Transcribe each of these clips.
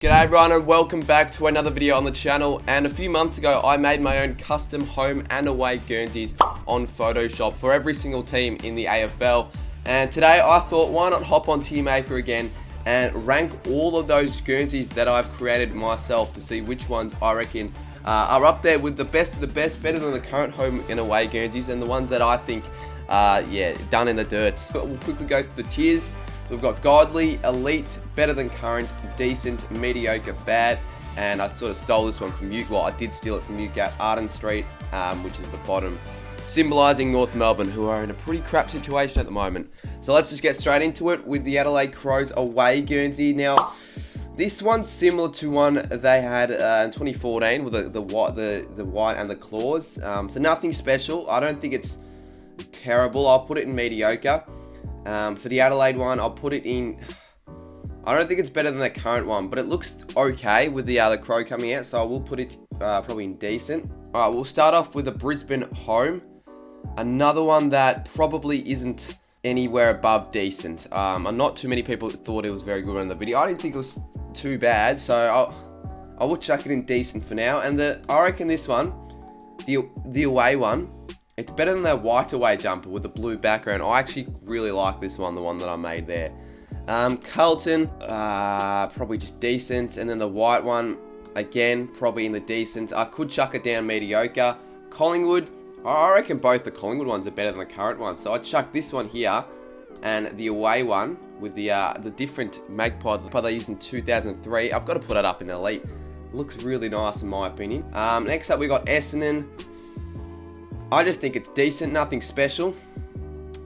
G'day everyone and welcome back to another video on the channel. And a few months ago I made my own custom home and away Guernseys on Photoshop for every single team in the AFL. And today I thought, why not hop on TeamMaker again and rank all of those Guernseys that I've created myself to see which ones I reckon are up there with the best of the best, better than the current home and away Guernseys, and the ones that I think done in the dirt. So we'll quickly go through the tiers. We've got godly, elite, better than current, decent, mediocre, bad, and I sort of stole this one from you. Well, I did steal it from you at Arden Street, which is the bottom, symbolising North Melbourne, who are in a pretty crap situation at the moment. So let's just get straight into it with the Adelaide Crows away Guernsey. Now, this one's similar to one they had in 2014 with the white and the claws. So nothing special. I don't think it's terrible. I'll put it in mediocre. For the Adelaide one, I'll put it in, I don't think it's better than the current one, but it looks okay with the Crow coming out, so I will put it probably in decent. Alright, we'll start off with the Brisbane home. Another one that probably isn't anywhere above decent. Not too many people thought it was very good on the video. I didn't think it was too bad, so I will chuck it in decent for now. And I reckon this one, the away one, it's better than the white away jumper with the blue background. I actually really like this one, the one that I made there. Carlton, probably just decent. And then the white one, again, probably in the decent. I could chuck it down mediocre. Collingwood, I reckon both the Collingwood ones are better than the current one. So I'd chuck this one here and the away one with the different magpie they used in 2003. I've got to put it up in elite. Looks really nice in my opinion. Next up we got Essendon. I just think it's decent, nothing special,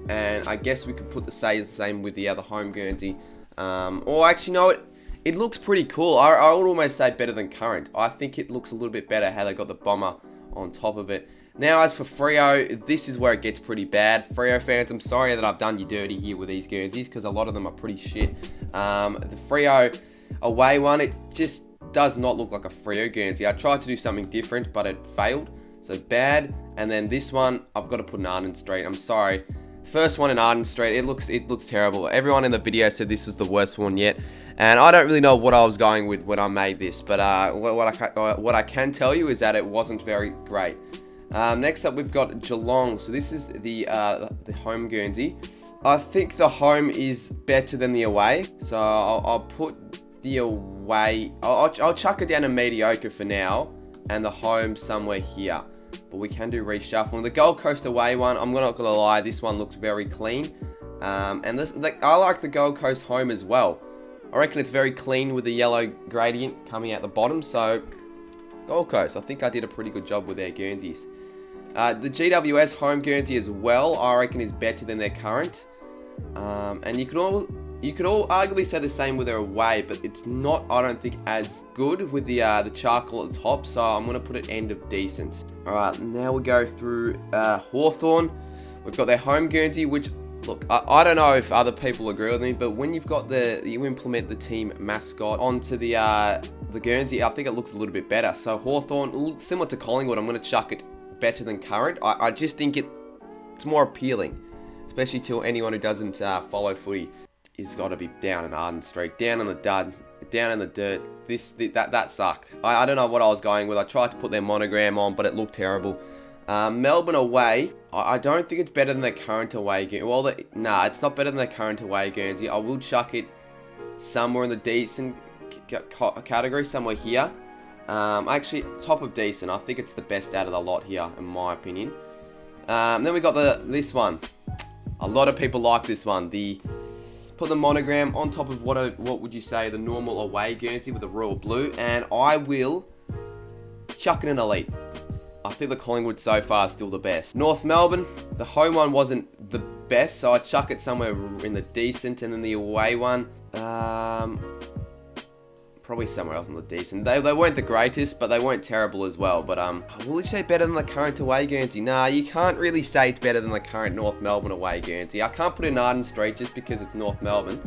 and I guess we could put the same with the other home Guernsey. Or actually, no, it looks pretty cool. I would almost say better than current. I think it looks a little bit better how they got the bomber on top of it. Now, as for Freo, this is where it gets pretty bad. Freo fans, I'm sorry that I've done you dirty here with these Guernseys because a lot of them are pretty shit. The Freo away one, it just does not look like a Freo Guernsey. I tried to do something different, but it failed. So bad. And then this one, I've got to put in Arden Street. I'm sorry. First one in Arden Street, it looks terrible. Everyone in the video said this is the worst one yet. And I don't really know what I was going with when I made this. But what I can tell you is that it wasn't very great. Next up, we've got Geelong. So this is the home Guernsey. I think the home is better than the away. So I'll put the away. I'll chuck it down to mediocre for now. And the home somewhere here. But we can do reshuffling. The Gold Coast away one, I'm not gonna lie, this one looks very clean. And I like the Gold Coast home as well. I reckon it's very clean with the yellow gradient coming out the bottom. So Gold Coast, I think I did a pretty good job with their Guernseys. The GWS home Guernsey as well, I reckon is better than their current. And you could all arguably say the same with their away, but it's not, I don't think, as good with the charcoal at the top, so I'm going to put it end of decent. Alright, now we go through Hawthorn. We've got their home Guernsey, which, look, I don't know if other people agree with me, but when you've got you implement the team mascot onto the Guernsey, I think it looks a little bit better. So Hawthorn, similar to Collingwood, I'm going to chuck it better than current. I just think it's more appealing, especially to anyone who doesn't follow footy. It's got to be down in Arden Street, down in the dud, down in the dirt. That sucked. I don't know what I was going with. I tried to put their monogram on, but it looked terrible. Melbourne away, I don't think it's better than their current away Guernsey. Well, nah, it's not better than their current away Guernsey. I will chuck it somewhere in the decent category, somewhere here. Actually, top of decent. I think it's the best out of the lot here, in my opinion. Then we got this one. A lot of people like this one. Put the monogram on top of what would you say, the normal away Guernsey with the royal blue, and I will chuck it in elite. I think the Collingwood so far is still the best. North Melbourne, the home one wasn't the best, so I chuck it somewhere in the decent, and then the away one, probably somewhere else in the decent. They weren't the greatest, but they weren't terrible as well. But will you say better than the current away Guernsey? Nah, you can't really say it's better than the current North Melbourne away Guernsey. I can't put in Arden Street just because it's North Melbourne.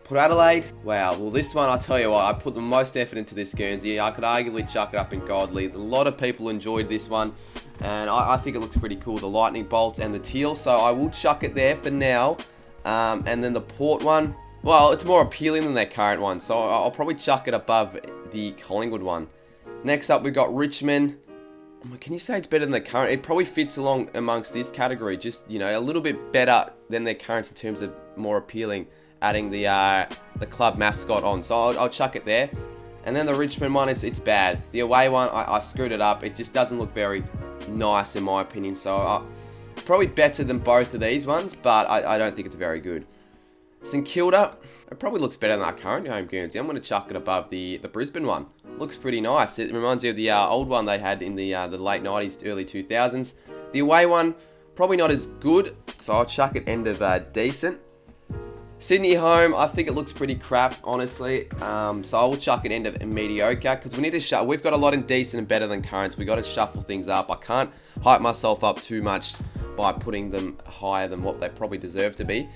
Put Adelaide. Wow, well this one, I'll tell you what, I put the most effort into this Guernsey. I could arguably chuck it up in Godly. A lot of people enjoyed this one, and I think it looks pretty cool. The lightning bolts and the teal, so I will chuck it there for now. And then the Port one, well, it's more appealing than their current one, so I'll probably chuck it above the Collingwood one. Next up, we've got Richmond. Can you say it's better than the current? It probably fits along amongst this category, just, you know, a little bit better than their current in terms of more appealing, adding the club mascot on. So I'll chuck it there. And then the Richmond one, it's bad. The away one, I screwed it up. It just doesn't look very nice in my opinion. So probably better than both of these ones, but I don't think it's very good. St Kilda, it probably looks better than our current home Guernsey. I'm going to chuck it above the Brisbane one. Looks pretty nice. It reminds me of the old one they had in the late 90s, early 2000s. The away one, probably not as good, so I'll chuck it end of decent. Sydney home, I think it looks pretty crap, honestly. So I will chuck it end of mediocre, because we need to shuffle. We've got a lot in decent and better than currents. We've got to shuffle things up. I can't hype myself up too much by putting them higher than what they probably deserve to be.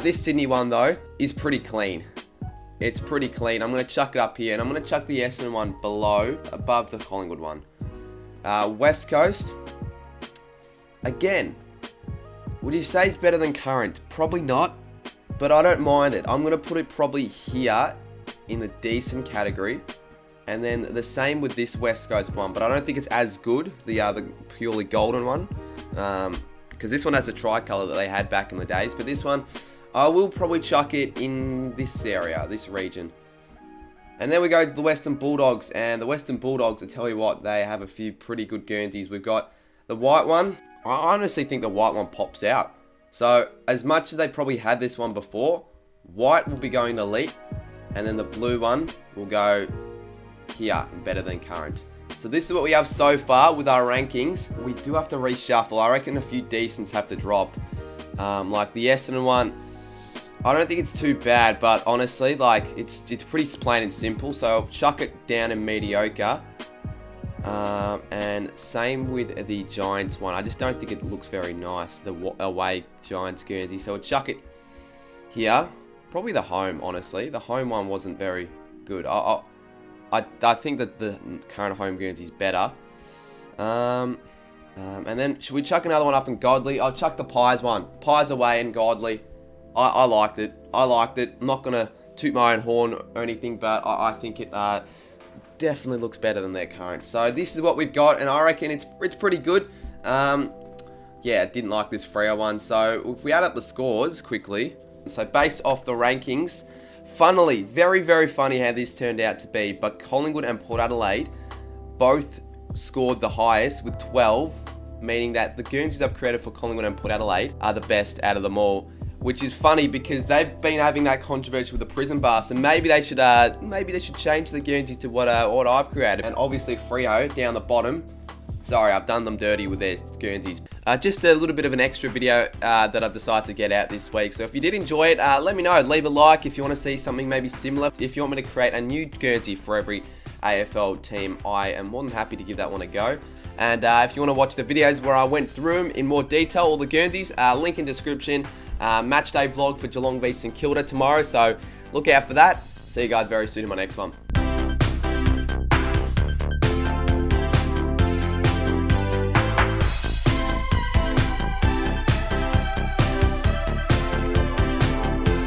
This Sydney one, though, is pretty clean. It's pretty clean. I'm going to chuck it up here, and I'm going to chuck the Essendon one below, above the Collingwood one. West Coast, again, would you say it's better than current? Probably not, but I don't mind it. I'm going to put it probably here in the decent category, and then the same with this West Coast one, but I don't think it's as good, the purely golden one, because this one has a tricolour that they had back in the days, but this one, I will probably chuck it in this area, this region. And then we go to the Western Bulldogs, and the Western Bulldogs, I tell you what, they have a few pretty good Guernseys. We've got the white one. I honestly think the white one pops out. So, as much as they probably had this one before, white will be going to elite, and then the blue one will go here, better than current. So this is what we have so far with our rankings. We do have to reshuffle. I reckon a few decents have to drop. Like the Essendon one, I don't think it's too bad, but honestly, like, it's pretty plain and simple, so I'll chuck it down in mediocre. And same with the Giants one. I just don't think it looks very nice, the away Giants Guernsey, so I'll chuck it here. Probably the home, honestly. The home one wasn't very good. I think that the current home Guernsey is better. And then, should we chuck another one up in Godley? I'll chuck the Pies one. Pies away in Godley. I liked it. I liked it. I'm not going to toot my own horn or anything, but I think it definitely looks better than their current. So this is what we've got, and I reckon it's pretty good. Yeah, I didn't like this Freo one. So if we add up the scores quickly, so based off the rankings, funnily, very, very funny how this turned out to be, but Collingwood and Port Adelaide both scored the highest with 12, meaning that the Guernseys I've created for Collingwood and Port Adelaide are the best out of them all. Which is funny because they've been having that controversy with the prison bar, so maybe they should change the Guernsey to what I've created. And obviously Freo down the bottom. Sorry, I've done them dirty with their Guernseys. Just a little bit of an extra video that I've decided to get out this week. So if you did enjoy it, let me know. Leave a like if you want to see something maybe similar. If you want me to create a new Guernsey for every AFL team, I am more than happy to give that one a go. And if you want to watch the videos where I went through them in more detail, all the Guernseys, link in description. Match day vlog for Geelong v St Kilda tomorrow, so look out for that. See you guys very soon in my next one.